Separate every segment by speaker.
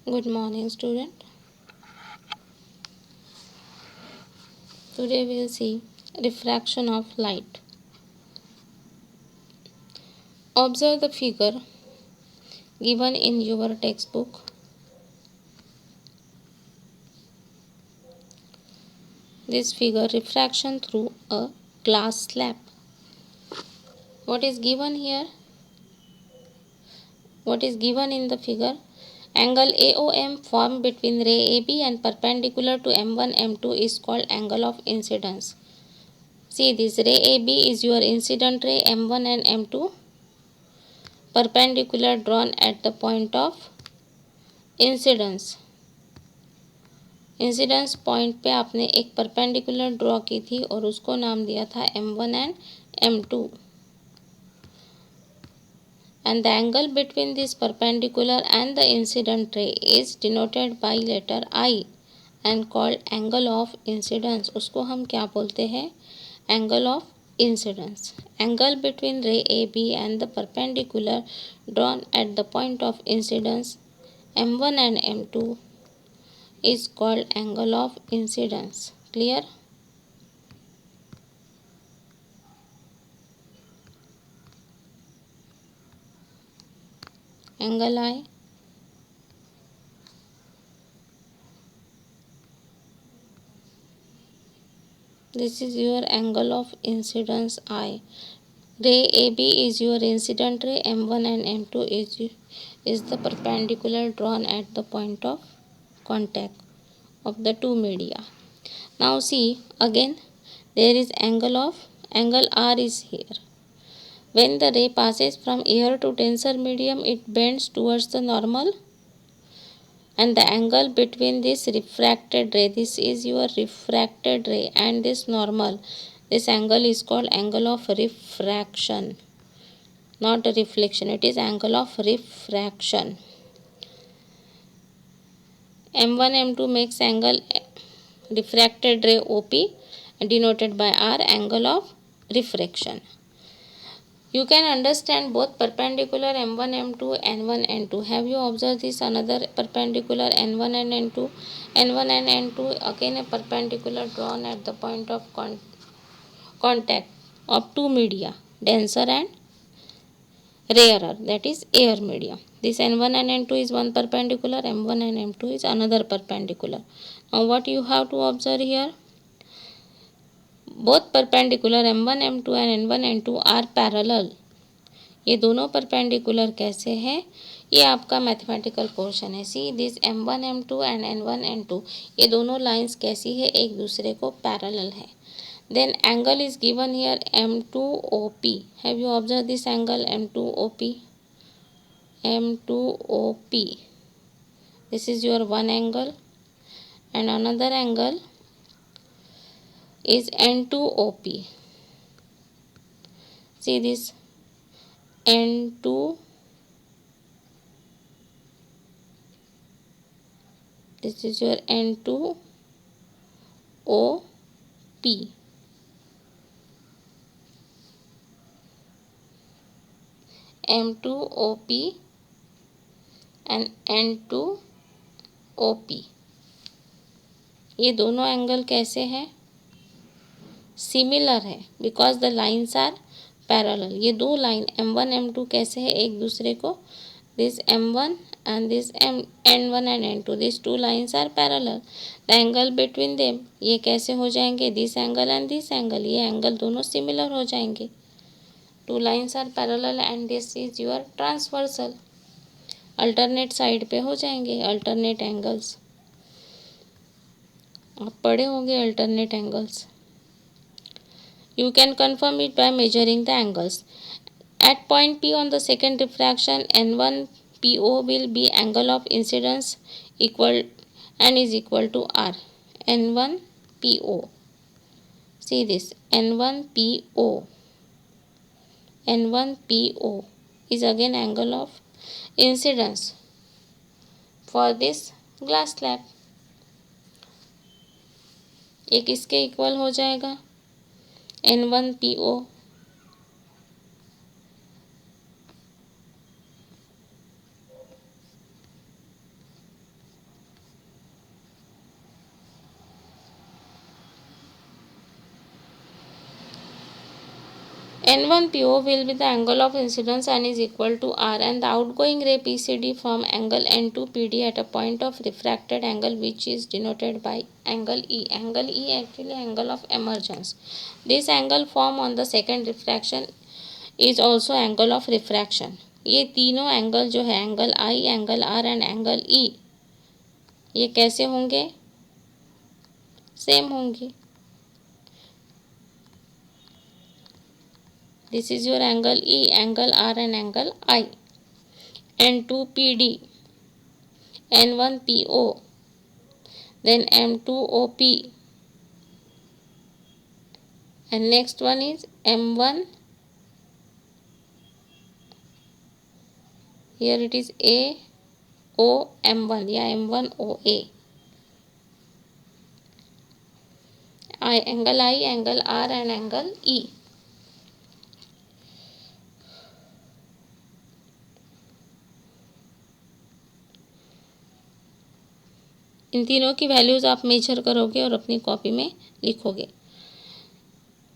Speaker 1: Good morning, student. Today we will see refraction of light. Observe the figure given in your textbook. This figure refraction through a glass slab. What is given here? What is given in the figure? Angle AOM formed between ray AB and perpendicular to M1 M2 is called angle of incidence. See, this ray AB is your incident ray, M1 and M2 perpendicular drawn at the point of incidence point पे आपने एक perpendicular draw की थी और उसको नाम दिया था M1 and M2 and the angle between this perpendicular and the incident ray is denoted by letter I and called angle of incidence. उसको हम क्या बोलते हैं? Angle of incidence. Angle between ray AB and the perpendicular drawn at the point of incidence M1 and M2 is called angle of incidence. Clear? Angle I. This is your angle of incidence I. Ray AB is your incident ray. M1 and M2 is the perpendicular drawn at the point of contact of the two media. Now see again, there is angle R is here. When the ray passes from air to denser medium, it bends towards the normal, and the angle between this refracted ray, this is your refracted ray, and this normal, this angle is called angle of refraction, not reflection. It is angle of refraction. M1 M2 makes angle refracted ray OP denoted by R, angle of refraction. You can understand both perpendicular M1 M2 N1 N2. Have you observed this another perpendicular N1 and N2? N1 and N2 again a perpendicular drawn at the point of contact of two media, denser and rarer, that is air medium. This N1 and N2 is one perpendicular, M1 and M2 is another perpendicular. Now what you have to observe here? Both perpendicular M1 M2 and N1 N2 are parallel. ये दोनों perpendicular कैसे हैं? ये आपका mathematical portion है. See this M1 M2 and N1 N2, ये दोनों lines कैसी है? एक दूसरे को पैरेलल है. Then angle is given here M2OP. Have you observe this angle M2OP? M2OP, this is your one angle, and another angle is N2OP. See this N2, this is your N2OP. M2OP and N2OP, ये दोनों angle कैसे हैं? Similar है, because the lines are parallel. ये दो line M1 M2 कैसे है एक दूसरे को? This M1 and this N1 and N2, these two lines are parallel. The angle between them, ये कैसे हो जाएंगे? This angle and this angle, ये एंगल दोनों सिमिलर हो जाएंगे. Two lines are parallel and this is your transversal. Alternate side पे हो जाएंगे, अल्टरनेट एंगल्स. आप पढ़े होंगे alternate angles. You can confirm it by measuring the angles. At point P on the second refraction, N1 PO will be angle of incidence equal and is equal to R. N1 PO. See this N1 PO. N1 PO is again angle of incidence for this glass slab. ये किसके equal हो जाएगा? N1 PO. N1PO will be the angle of incidence and is equal to R, and the outgoing ray PCD from angle N2PD at a point of refracted angle which is denoted by angle E. Angle E actually angle of emergence. This angle formed on the second refraction is also angle of refraction. ये तीनों angle जो है angle I, angle R and angle E, ये कैसे होंगे? Same होंगे. This is your angle E, angle R and angle I. N2PD, N1PO, then M2OP, and next one is M1. Here it is AOM1, yeah, M1OA. Angle I, angle R and angle E. इन तीनों की values आप major करोगे और अपनी copy में लिखोगे.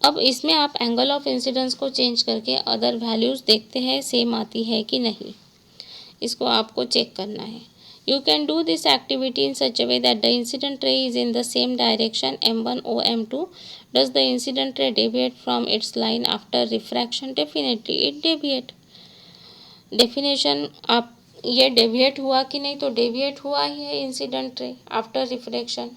Speaker 1: अब इसमें आप एंगल ऑफ इंसिडेंस को चेंज करके अदर वैल्यूज़ देखते हैं सेम आती है कि नहीं. इसको आपको चेक करना है. You can do this activity in such a way that the incident ray is in the same direction M1 O M2. Does the incident ray deviate from its line after refraction? Definitely it deviate. Definition आप ये deviate हुआ कि नहीं, तो deviate हुआ ही है incident ray after refraction.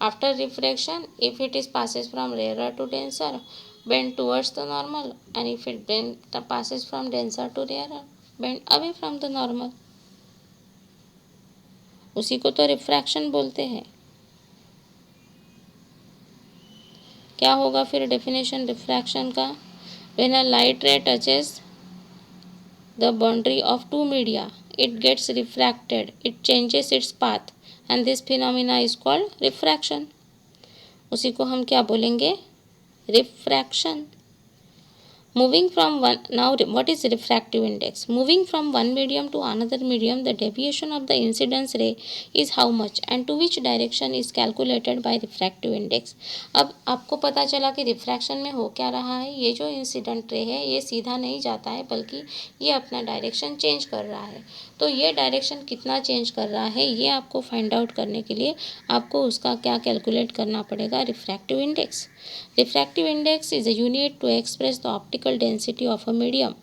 Speaker 1: After refraction, if it is passes from rarer to denser, bend towards the normal, and if it passes from denser to rarer, bend away from the normal. उसी को तो refraction बोलते हैं. क्या होगा फिर definition refraction का? When a light ray touches the boundary of two media, it gets refracted, it changes its path, and this phenomena is called refraction. उसी को हम क्या बोलेंगे? Refraction. Moving from one, now what is refractive index? Moving from one medium to another medium, the deviation of the incidence ray is how much and to which direction is calculated by refractive index. अब आपको पता चला कि refraction में हो क्या रहा है. ये जो इंसिडेंट रे है ये सीधा नहीं जाता है बल्कि ये अपना डायरेक्शन चेंज कर रहा है. तो ये डायरेक्शन कितना चेंज कर रहा है ये आपको फाइंड आउट करने के लिए आपको उसका क्या कैलकुलेट करना पड़ेगा? Refractive index. Refractive index is a unit to express the optical density of a medium.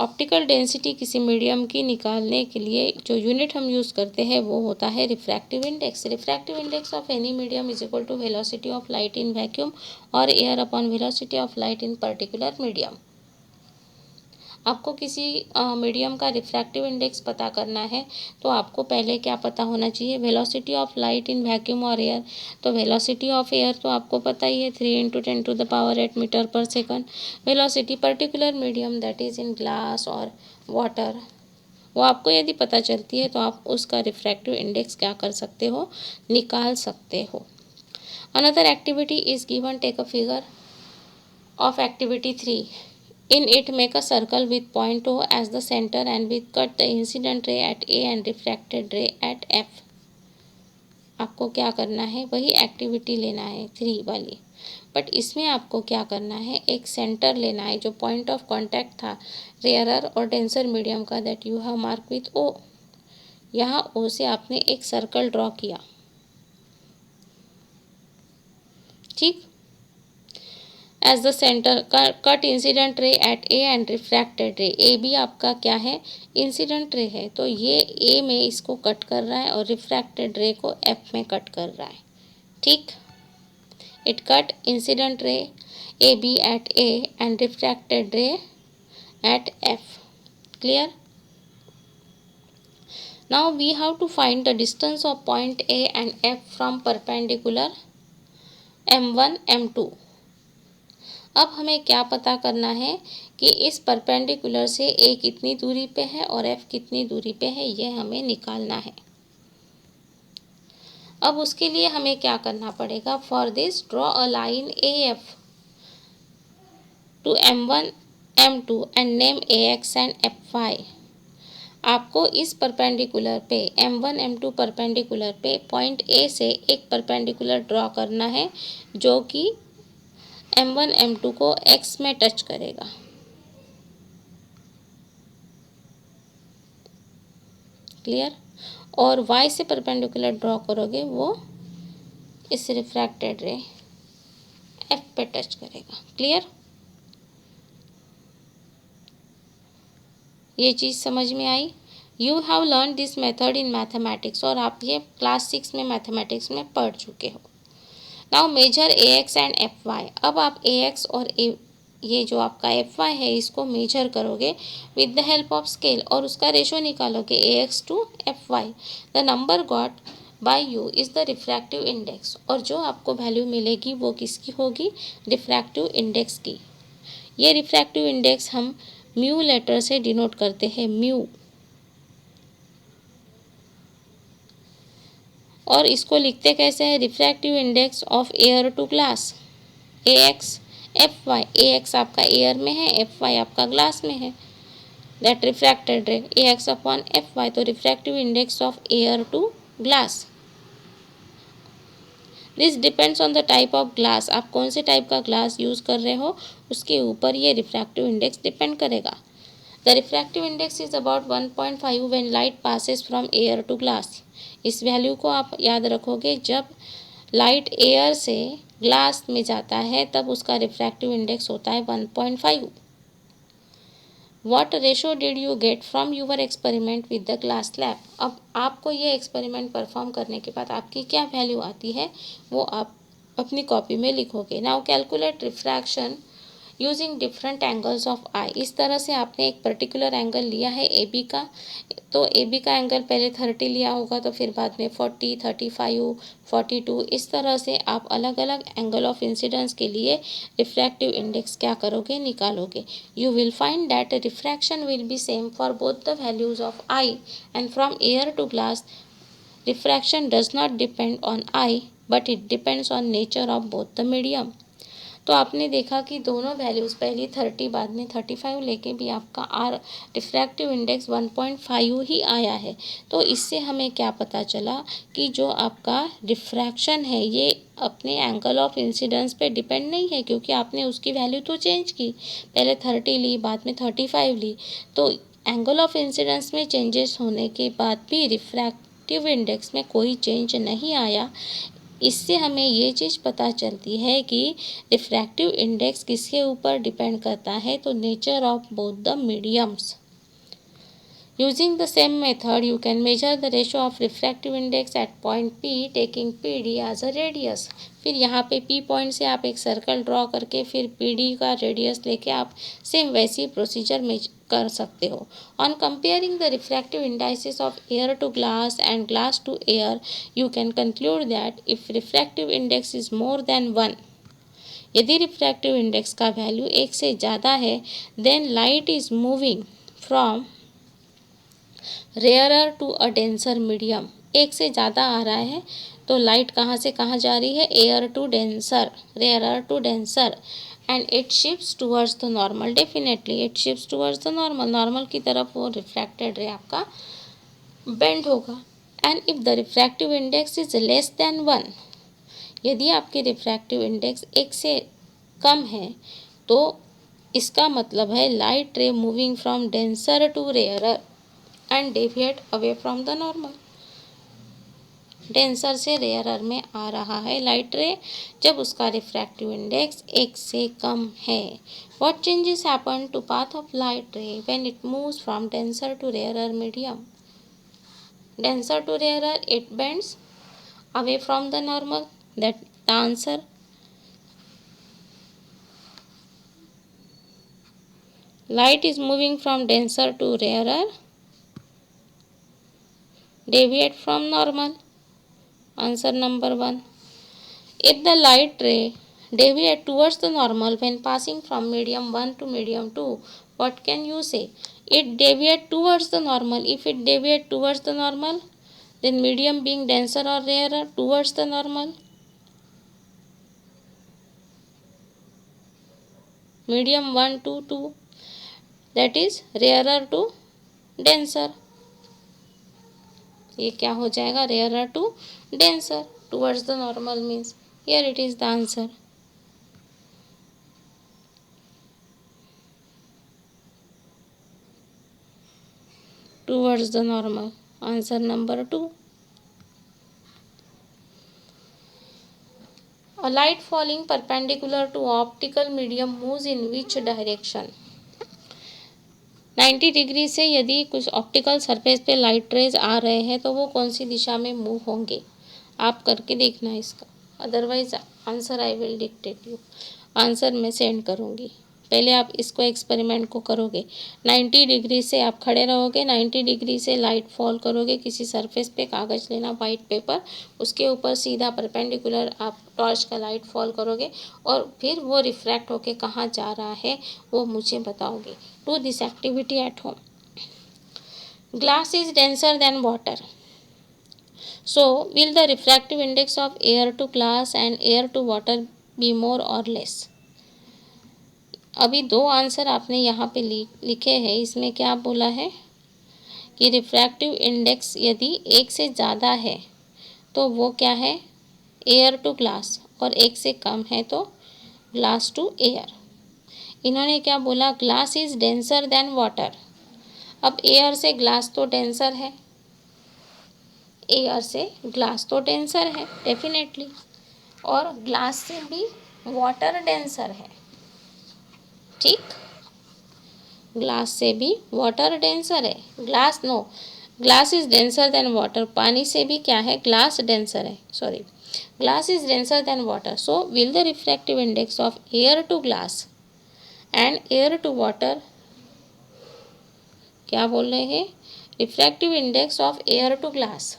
Speaker 1: Optical density किसी मीडियम की निकालने के लिए जो यूनिट हम यूज़ करते हैं वो होता है refractive index. Refractive index of any medium is equal to velocity of light in vacuum और air upon velocity of light in particular medium. आपको किसी मीडियम का रिफ्रैक्टिव इंडेक्स पता करना है तो आपको पहले क्या पता होना चाहिए? Velocity of light in vacuum और एयर. तो वेलोसिटी ऑफ एयर तो आपको पता ही है 3 × 10⁸ मीटर पर second. Velocity particular medium that is in glass और वाटर, वो आपको यदि पता चलती है तो आप उसका रिफ्रैक्टिव इंडेक्स क्या कर सकते हो? निकाल सकते हो. Another activity is given. Take a figure of activity 3. In it, make a circle with point O as the center and with cut the incident ray at A and refracted ray at F. आपको क्या करना है? वही activity लेना है 3 वाली, but इसमें आपको क्या करना है? एक सेंटर लेना है जो पॉइंट ऑफ कॉन्टैक्ट था रेयरर और डेंसर मीडियम का, that you have mark with O. यहाँ O से आपने एक सर्कल ड्रॉ किया. ठीक. As the centre cut incident ray at A and refracted ray. A भी आपका क्या है? इंसिडेंट रे है. तो ये ए में इसको कट कर रहा है और रिफ्रैक्टेड रे को एफ में कट कर रहा है. ठीक. It cut incident ray A B at A and refracted ray at F. Clear? Now we have to find the distance of point A and F from perpendicular M1 M2. अब हमें क्या पता करना है कि इस परपेंडिकुलर से ए कितनी दूरी पे है और एफ कितनी दूरी पे है, ये हमें निकालना है. अब उसके लिए हमें क्या करना पड़ेगा? For this draw a line A F two M1 M2 and name AX and FY. आपको इस परपेंडिकुलर पे M1 M2 परपेंडिकुलर पे पॉइंट ए से एक परपेंडिकुलर ड्रॉ करना है जो कि M1 M2 को x में टच करेगा। क्लियर। और y से परपेंडिकुलर ड्रॉ करोगे, वो इस रिफ्रैक्टेड रे f पे टच करेगा। क्लियर। ये चीज़ समझ में आई। You have learn this method in mathematics, और आप ये क्लास 6 में मैथमेटिक्स में पढ़ चुके हो। Now measure A X and F Y. अब आप ए एक्स और ये जो आपका एफ वाई है इसको मेजर करोगे with the help of scale, और उसका रेशो निकालोगे A X to F Y. The number got by you is the refractive index, और जो आपको वैल्यू मिलेगी वो किसकी होगी? रिफ्रैक्टिव इंडेक्स की। ये रिफ्रैक्टिव इंडेक्स हम म्यू लेटर से डिनोट करते हैं, म्यू। और इसको लिखते कैसे हैं? Refractive index of air to glass, A X F Y. A X आपका एयर में है, एफ वाई आपका ग्लास में है, that refracted ray A X upon F Y. तो refractive index of air to glass, this depends on the type of glass. आप कौन से टाइप का ग्लास यूज़ कर रहे हो उसके ऊपर ये रिफ्रैक्टिव इंडेक्स डिपेंड करेगा। The refractive index is about 1.5 when light passes from air to glass. इस वैल्यू को आप याद रखोगे, जब लाइट एयर से ग्लास में जाता है तब उसका रिफ्रैक्टिव इंडेक्स होता है 1.5। What ratio did you get from your experiment with the glass lab? अब आपको ये एक्सपेरिमेंट परफॉर्म करने के बाद आपकी क्या वैल्यू आती है वो आप अपनी कॉपी में लिखोगे। Now calculate refraction using different angles of i. इस तरह से आपने एक पर्टिकुलर एंगल लिया है ए बी का, तो ए बी का एंगल पहले 30 लिया होगा, तो फिर बाद में 40, 35, 42, इस तरह से आप अलग अलग एंगल ऑफ इंसिडेंस के लिए रिफ्रैक्टिव इंडेक्स क्या करोगे? निकालोगे। You will find that refraction will be same for both the values of i, and from air to glass refraction does not depend on i, but it depends on nature of both the medium. तो आपने देखा कि दोनों values, पहली 30 बाद में 35 लेके भी आपका आर रिफ्रैक्टिव इंडेक्स 1.5 ही आया है। तो इससे हमें क्या पता चला कि जो आपका रिफ्रैक्शन है ये अपने एंगल ऑफ इंसिडेंस पे डिपेंड नहीं है, क्योंकि आपने उसकी वैल्यू तो चेंज की, पहले 30 ली बाद में 35 ली। तो एंगल ऑफ इंसिडेंस में चेंजेस होने के बाद भी रिफ्रैक्टिव इंडेक्स में कोई चेंज नहीं आया। इससे हमें ये चीज़ पता चलती है कि रिफ्रैक्टिव इंडेक्स किसके ऊपर डिपेंड करता है? तो nature of both the mediums. Using the same method you can measure the ratio of refractive index at point P taking P D as a radius. फिर यहाँ पे पी पॉइंट से आप एक सर्कल ड्रॉ करके फिर पी डी का radius लेके आप सेम वैसी प्रोसीजर में कर सकते हो। On comparing the refractive indices of air to glass and glass to air you can conclude that if refractive index is more than 1, यदि रिफ्रैक्टिव इंडेक्स का वैल्यू 1 से ज़्यादा है, then light is moving from rarer to a denser medium. 1 से ज़्यादा आ रहा है तो लाइट कहाँ से कहाँ जा रही है? Air to denser, rarer to denser, and it shifts towards the normal. Definitely it shifts towards the normal, normal की तरफ वो रिफ्रैक्टेड रे आपका बेंड होगा। And if the refractive index is less than 1, यदि आपके रिफ्रैक्टिव इंडेक्स 1 से कम है तो इसका मतलब है light ray moving from denser to rarer and deviate away from the normal. Denser से रेयरर में आ रहा है लाइट रे जब उसका रिफ्रैक्टिव इंडेक्स 1 से कम है। What changes happen to path of light ray when it moves from denser to rarer medium? Denser to rarer, it bends away from the normal, that the answer. Light is moving from denser to rarer, deviate from normal, answer number 1. If the light ray deviate towards the normal when passing from medium 1 to medium 2, what can you say? It deviate towards the normal. If it deviate towards the normal, then medium being denser or rarer, towards the normal, medium 1 to 2, that is rarer to denser. ये क्या हो जाएगा? Rarer to denser, towards the normal means here it is the answer. towards the normal. Answer number 2. A light falling perpendicular to optical medium moves in which direction? 90 degree से यदि कुछ optical surface पे light rays आ रहे हैं तो वो कौन सी दिशा में मूव होंगे? आप करके देखना इसका, otherwise answer I will dictate you. Answer मैं सेंड करूँगी, पहले आप इसको एक्सपेरिमेंट को करोगे। 90 डिग्री से आप खड़े रहोगे, 90 डिग्री से लाइट फॉल करोगे किसी सरफेस पे, कागज़ लेना वाइट पेपर, उसके ऊपर सीधा परपेंडिकुलर आप टॉर्च का लाइट फॉल करोगे और फिर वो रिफ्रैक्ट होके कहाँ जा रहा है वो मुझे बताओगे। Do this activity at home. Glass is denser than water, so will the refractive index of air to glass and air to water be more or less? अभी दो आंसर आपने यहाँ पे लिखे हैं, इसमें क्या बोला है कि रिफ्रैक्टिव इंडेक्स यदि एक से ज़्यादा है तो वो क्या है, एयर टू ग्लास, और एक से कम है तो ग्लास टू एयर। इन्होंने क्या बोला, glass is denser than water. अब एयर से ग्लास तो डेंसर है, एयर से ग्लास तो डेंसर है डेफिनेटली, और ग्लास से भी वाटर डेंसर है, ठीक, ग्लास से भी वाटर डेंसर है। Glass no, glass is denser than water, पानी से भी क्या है, ग्लास डेंसर है, sorry, glass is denser than water. So will the refractive index of air to glass and air to water, क्या बोल रहे हैं, refractive index of air to glass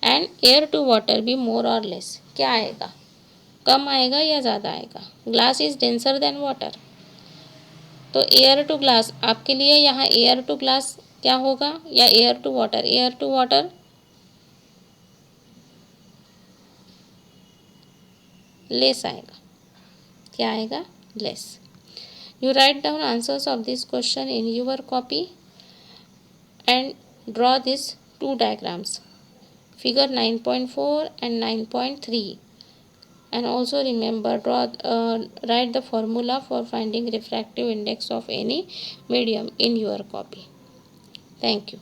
Speaker 1: and air to water भी more और less, क्या आएगा, कम आएगा या ज़्यादा आएगा? Glass is denser than water, तो एयर टू ग्लास आपके लिए यहाँ एयर टू ग्लास क्या होगा, या air to water? Air to water less आएगा, क्या आएगा, less. You write down answers of this question in your copy and draw these two diagrams, figure 9.4 and 9.3, and also remember write the formula for finding refractive index of any medium in your copy. Thank you.